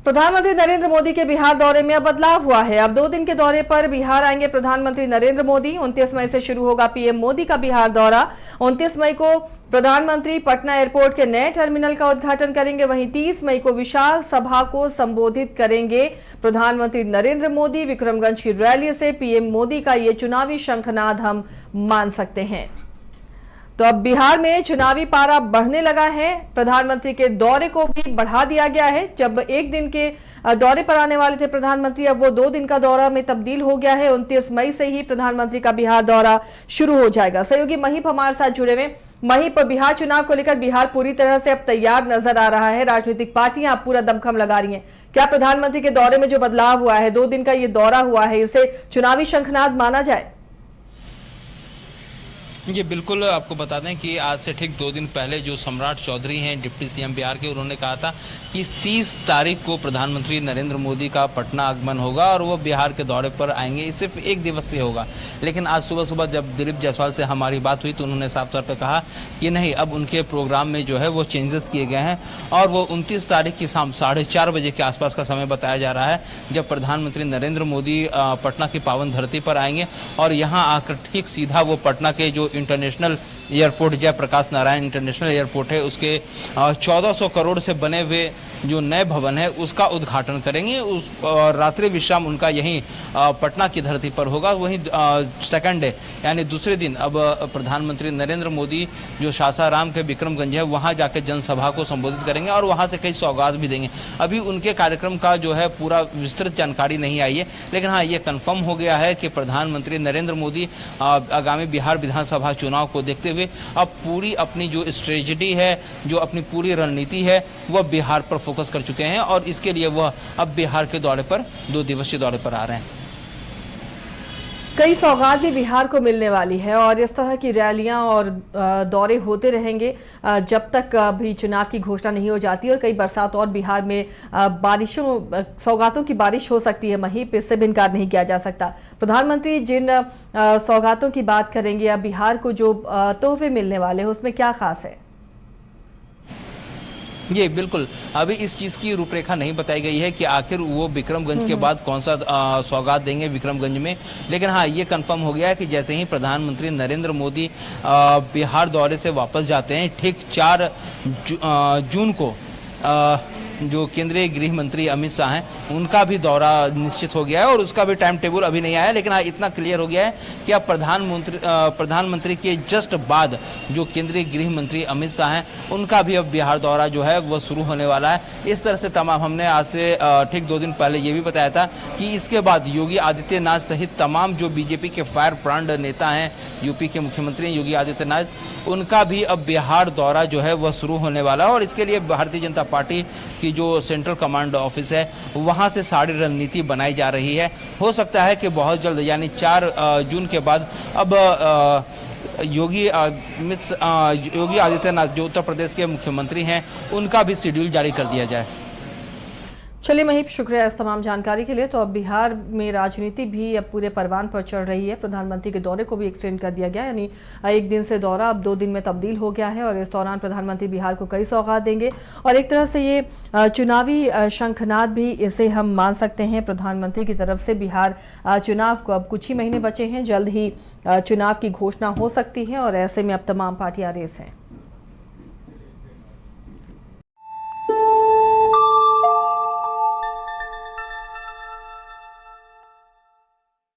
प्रधानमंत्री नरेंद्र मोदी के बिहार दौरे में अब बदलाव हुआ है। अब 2 दिन के दौरे पर बिहार आएंगे प्रधानमंत्री नरेंद्र मोदी। 29 मई से शुरू होगा पीएम मोदी का बिहार दौरा। 29 मई को प्रधानमंत्री पटना एयरपोर्ट के नए टर्मिनल का उद्घाटन करेंगे। वहीं 30 मई को विशाल सभा को संबोधित करेंगे प्रधानमंत्री नरेंद्र मोदी। विक्रमगंज की रैली से पीएम मोदी का ये चुनावी शंखनाद हम मान सकते हैं। तो अब बिहार में चुनावी पारा बढ़ने लगा है। प्रधानमंत्री के दौरे को भी बढ़ा दिया गया है। जब 1 दिन के दौरे पर आने वाले थे प्रधानमंत्री, अब वो 2 दिन का दौरा में तब्दील हो गया है। 29 मई से ही प्रधानमंत्री का बिहार दौरा शुरू हो जाएगा। सहयोगी महीप हमारे साथ जुड़े हुए। महीप, बिहार चुनाव को लेकर बिहार पूरी तरह से अब तैयार नजर आ रहा है। राजनीतिक पार्टियां अब पूरा दमखम लगा रही हैं। क्या प्रधानमंत्री के दौरे में जो बदलाव हुआ है, 2 दिन का ये दौरा हुआ है, इसे चुनावी शंखनाद माना जाए? जी बिल्कुल, आपको बता दें कि आज से ठीक 2 दिन पहले जो सम्राट चौधरी हैं डिप्टी सीएम बिहार के, उन्होंने कहा था कि 30 तारीख को प्रधानमंत्री नरेंद्र मोदी का पटना आगमन होगा और वो बिहार के दौरे पर आएंगे। सिर्फ 1 दिवसीय होगा। लेकिन आज सुबह सुबह जब दिलीप जायसवाल से हमारी बात हुई तो उन्होंने साफ तौर पर कहा कि नहीं, अब उनके प्रोग्राम में जो है वो चेंजेस किए गए हैं और वो 29 तारीख की शाम 4:30 बजे के आसपास का समय बताया जा रहा है जब प्रधानमंत्री नरेंद्र मोदी पटना की पावन धरती पर आएंगे और यहाँ आकर ठीक सीधा वो पटना के जो international airport, Jayaprakash Narayan international airport है, उसके 1400 करोड़ से बने हुए जो नए भवन है उसका उद्घाटन करेंगे। उस रात्रि विश्राम उनका यहीं पटना की धरती पर होगा। वहीं सेकंड डे यानी दूसरे दिन अब प्रधानमंत्री नरेंद्र मोदी जो सासाराम के विक्रमगंज है वहां जाकर जनसभा को संबोधित करेंगे और वहां से कई सौगात भी देंगे। अभी उनके कार्यक्रम का जो है पूरा विस्तृत जानकारी नहीं आई है, लेकिन हाँ, ये कन्फर्म हो गया है कि प्रधानमंत्री नरेंद्र मोदी आगामी बिहार विधानसभा चुनाव को देखते हुए अब पूरी अपनी जो स्ट्रेटजी है, जो अपनी पूरी रणनीति है, वह बिहार पर फोकस कर चुके हैं और इसके लिए वह अब बिहार के दौरे पर 2 दिवसीय दौरे पर आ रहे हैं। कई सौगात भी बिहार को मिलने वाली है और इस तरह की रैलियां और दौरे होते रहेंगे जब तक अभी चुनाव की घोषणा नहीं हो जाती। और कई बरसात और बिहार में बारिशों, सौगातों की बारिश हो सकती है। महीप, इससे भी इनकार नहीं किया जा सकता। प्रधानमंत्री जिन सौगातों की बात करेंगे या बिहार को जो तोहफे मिलने वाले हैं, उसमें क्या खास है? ये बिल्कुल अभी इस चीज़ की रूपरेखा नहीं बताई गई है कि आखिर वो विक्रमगंज के बाद कौन सा सौगात देंगे विक्रमगंज में। लेकिन हाँ, ये कंफर्म हो गया है कि जैसे ही प्रधानमंत्री नरेंद्र मोदी बिहार दौरे से वापस जाते हैं, ठीक 4 जून को जो केंद्रीय गृह मंत्री अमित शाह हैं उनका भी दौरा निश्चित हो गया है और उसका भी टाइम टेबल अभी नहीं आया। लेकिन हाँ, इतना क्लियर हो गया है कि अब प्रधानमंत्री के जस्ट बाद जो केंद्रीय गृह मंत्री अमित शाह हैं उनका भी अब बिहार दौरा जो है वह शुरू होने वाला है। इस तरह से तमाम, हमने आज से ठीक 2 दिन पहले ये भी बताया था कि इसके बाद योगी आदित्यनाथ सहित तमाम जो बीजेपी के फायर ब्रांड नेता हैं, यूपी के मुख्यमंत्री योगी आदित्यनाथ, उनका भी अब बिहार दौरा जो है वह शुरू होने वाला है। और इसके लिए भारतीय जनता पार्टी की जो सेंट्रल कमांड ऑफिस है वहां से सारी रणनीति बनाई जा रही है। हो सकता है कि बहुत जल्द यानी 4 जून के बाद अब योगी आदित्यनाथ जो उत्तर प्रदेश के मुख्यमंत्री हैं उनका भी शेड्यूल जारी कर दिया जाए। चलिए महीप, शुक्रिया इस तमाम जानकारी के लिए। तो अब बिहार में राजनीति भी अब पूरे परवान पर चढ़ रही है। प्रधानमंत्री के दौरे को भी एक्सटेंड कर दिया गया, यानी 1 दिन से दौरा अब 2 दिन में तब्दील हो गया है और इस दौरान प्रधानमंत्री बिहार को कई सौगात देंगे और एक तरह से ये चुनावी शंखनाद भी इसे हम मान सकते हैं प्रधानमंत्री की तरफ से। बिहार चुनाव को अब कुछ ही महीने बचे हैं, जल्द ही चुनाव की घोषणा हो सकती है और ऐसे में अब तमाम पार्टियां रेस हैं।